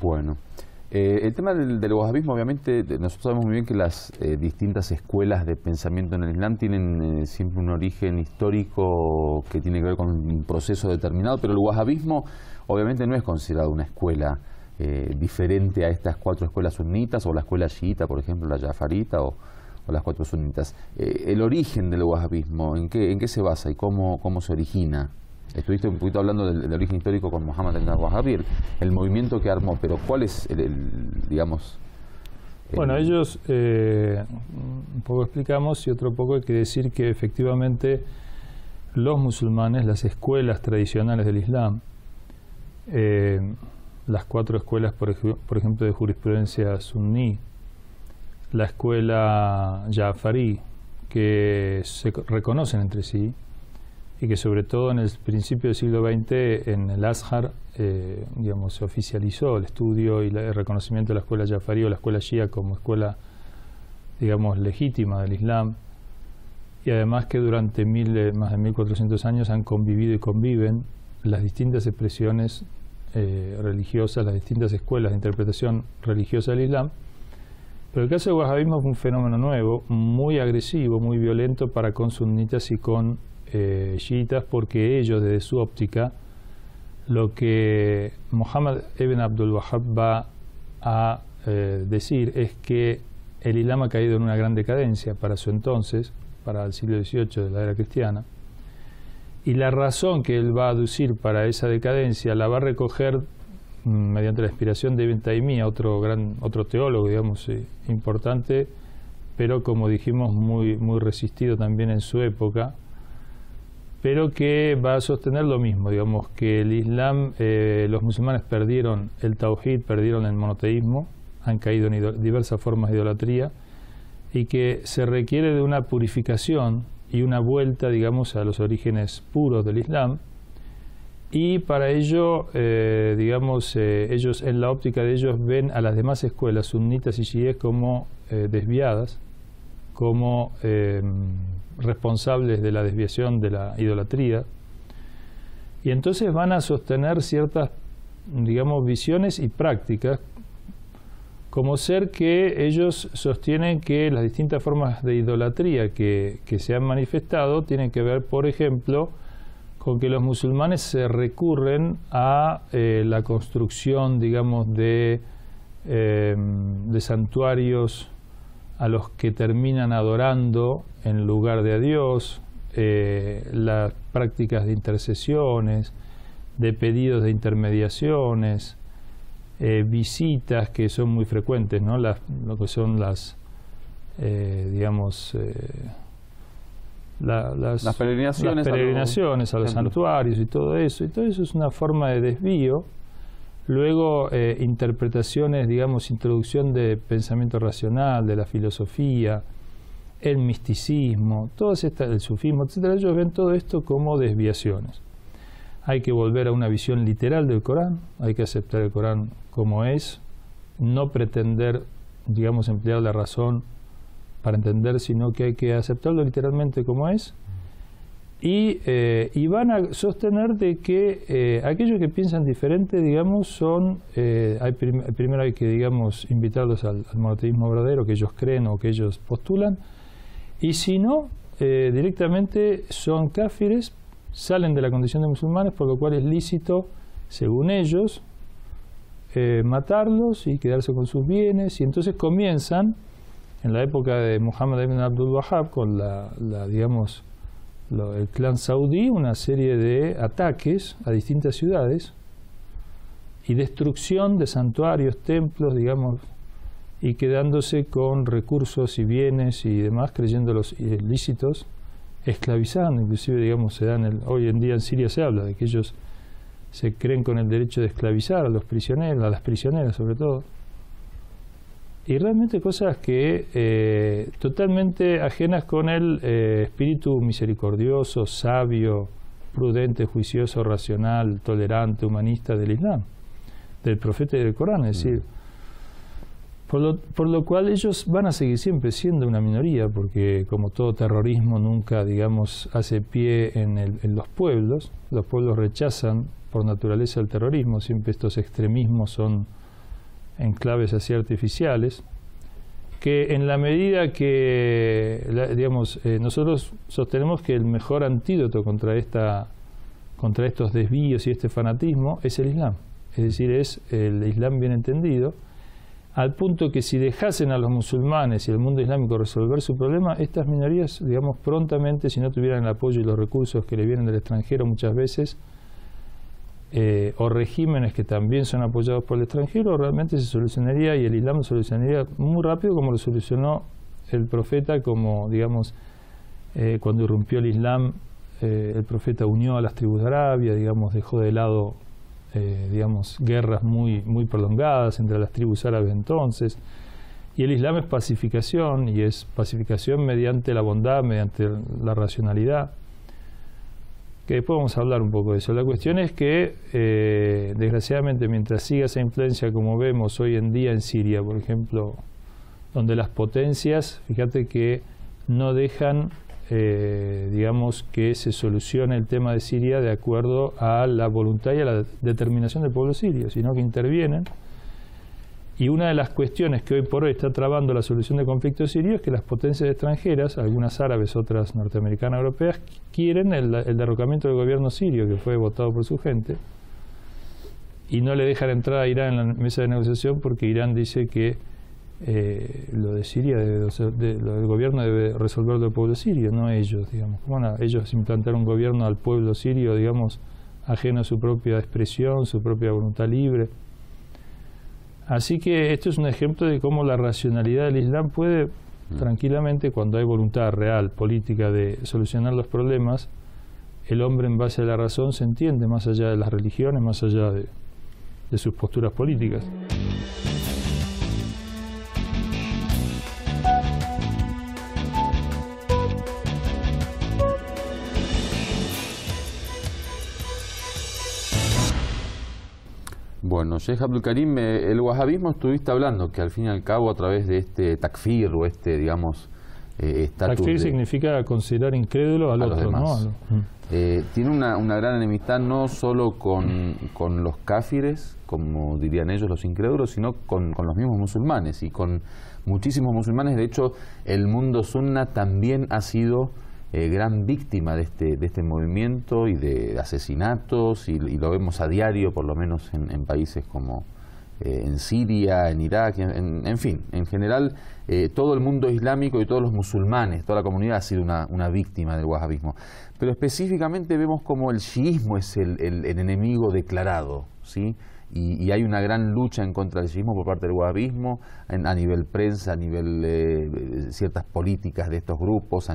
Bueno, el tema del wahabismo, obviamente, nosotros sabemos muy bien que las distintas escuelas de pensamiento en el Islam tienen siempre un origen histórico que tiene que ver con un proceso determinado, pero el wahabismo obviamente no es considerado una escuela diferente a estas 4 escuelas sunitas o la escuela chiita, por ejemplo, la jafarita o las 4 sunitas. El origen del wahabismo, ¿en qué se basa y cómo se origina? Estuviste un poquito hablando del origen histórico con Muhammad ibn al-Wahhabi, el movimiento que armó, pero ¿cuál es digamos? Bueno, ellos, un poco explicamos y otro poco hay que decir que efectivamente los musulmanes, las escuelas tradicionales del Islam, las 4 escuelas, por ejemplo, de jurisprudencia suní, la escuela Ja'farí, que se reconocen entre sí, y que sobre todo en el principio del siglo XX en el Azhar digamos, se oficializó el estudio y el reconocimiento de la escuela Ja'farí o la escuela Shia como escuela, digamos, legítima del Islam, y además que durante más de 1400 años han convivido y conviven las distintas expresiones religiosas, las distintas escuelas de interpretación religiosa del Islam. Pero el caso del wahabismo fue un fenómeno nuevo, muy agresivo, muy violento para con sunitas y con chiitas, porque ellos, desde su óptica, lo que Muhammad ibn Abdul Wahhab va a decir es que el Islam ha caído en una gran decadencia para su entonces, para el siglo XVIII de la era cristiana, y la razón que él va a aducir para esa decadencia la va a recoger mediante la inspiración de Ibn Taymiyyah, otro teólogo, digamos, importante, pero como dijimos muy resistido también en su época, pero que va a sostener lo mismo, digamos, que el Islam, los musulmanes perdieron el tawhid, perdieron el monoteísmo, han caído en diversas formas de idolatría, y que se requiere de una purificación y una vuelta, digamos, a los orígenes puros del Islam. Y para ello, digamos, ellos, en la óptica de ellos, ven a las demás escuelas sunitas y chiíes como desviadas, como responsables de la desviación de la idolatría, y entonces van a sostener ciertas, digamos, visiones y prácticas, como ser que ellos sostienen que las distintas formas de idolatría que se han manifestado tienen que ver, por ejemplo, con que los musulmanes se recurren a la construcción, digamos, de santuarios a los que terminan adorando en lugar de a Dios, las prácticas de intercesiones, de pedidos de intermediaciones, visitas que son muy frecuentes, ¿no? Lo que son las, digamos, las peregrinaciones a los santuarios y todo eso es una forma de desvío. Luego interpretaciones, digamos, introducción de pensamiento racional, de la filosofía, el misticismo, todas estas, el sufismo, etcétera. Ellos ven todo esto como desviaciones. Hay que volver a una visión literal del Corán, hay que aceptar el Corán como es, no pretender, digamos, emplear la razón para entender, sino que hay que aceptarlo literalmente como es. Y van a sostener de que aquellos que piensan diferente, digamos, son, primero hay que, digamos, invitarlos al monoteísmo verdadero que ellos creen o que ellos postulan, y si no, directamente son cáfires, salen de la condición de musulmanes, por lo cual es lícito, según ellos, matarlos y quedarse con sus bienes, y entonces comienzan, en la época de Muhammad ibn Abdul Wahhab, con digamos, el clan saudí, una serie de ataques a distintas ciudades y destrucción de santuarios, templos, digamos, y quedándose con recursos y bienes y demás, creyéndolos ilícitos, esclavizando, inclusive, digamos, se dan hoy en día en Siria se habla de que ellos se creen con el derecho de esclavizar a los prisioneros, a las prisioneras sobre todo, y realmente cosas que totalmente ajenas con el espíritu misericordioso, sabio, prudente, juicioso, racional, tolerante, humanista del Islam, del profeta y del Corán, es decir, por lo cual ellos van a seguir siempre siendo una minoría, porque como todo terrorismo nunca, digamos, hace pie en los pueblos rechazan por naturaleza el terrorismo, siempre estos extremismos son enclaves así artificiales, que en la medida que, digamos, nosotros sostenemos que el mejor antídoto contra estos desvíos y este fanatismo es el Islam, es decir, es el Islam bien entendido, al punto que si dejasen a los musulmanes y al mundo islámico resolver su problema, estas minorías, digamos, prontamente, si no tuvieran el apoyo y los recursos que le vienen del extranjero muchas veces, o regímenes que también son apoyados por el extranjero, realmente se solucionaría, y el Islam lo solucionaría muy rápido, como lo solucionó el profeta, como, digamos, cuando irrumpió el Islam, el profeta unió a las tribus de Arabia, digamos, dejó de lado digamos, guerras muy prolongadas entre las tribus árabes entonces, y el Islam es pacificación, y es pacificación mediante la bondad, mediante la racionalidad, que después vamos a hablar un poco de eso. La cuestión es que, desgraciadamente, mientras siga esa influencia como vemos hoy en día en Siria, por ejemplo, donde las potencias, fíjate que no dejan digamos, que se solucione el tema de Siria de acuerdo a la voluntad y a la determinación del pueblo sirio, sino que intervienen. Y una de las cuestiones que hoy por hoy está trabando la solución del conflicto sirio es que las potencias extranjeras, algunas árabes, otras norteamericanas, europeas, quieren el derrocamiento del gobierno sirio, que fue votado por su gente, y no le dejan entrar a Irán en la mesa de negociación porque Irán dice que lo de Siria, lo del gobierno debe resolverlo el pueblo sirio, no ellos, digamos. Bueno, ellos implantaron un gobierno al pueblo sirio, digamos, ajeno a su propia expresión, su propia voluntad libre. Así que esto es un ejemplo de cómo la racionalidad del Islam puede tranquilamente, cuando hay voluntad real, política, de solucionar los problemas, el hombre en base a la razón se entiende más allá de las religiones, más allá de sus posturas políticas. Bueno, Sheikh Abdul Karim, el wahabismo estuviste hablando que al fin y al cabo a través de este takfir o este, digamos, estatus... Takfir significa considerar incrédulo al otro, ¿no? Tiene una gran enemistad no solo con los cáfires, como dirían ellos, los incrédulos, sino con los mismos musulmanes y con muchísimos musulmanes. De hecho, el mundo sunna también ha sido gran víctima de este movimiento y de asesinatos, y lo vemos a diario, por lo menos en países como en Siria, en Irak, en fin, en general todo el mundo islámico y todos los musulmanes, toda la comunidad ha sido una víctima del wahabismo. Pero específicamente vemos como el chiismo es el enemigo declarado, ¿sí? Y hay una gran lucha en contra del chiismo por parte del wahabismo, a nivel prensa, a nivel ciertas políticas de estos grupos,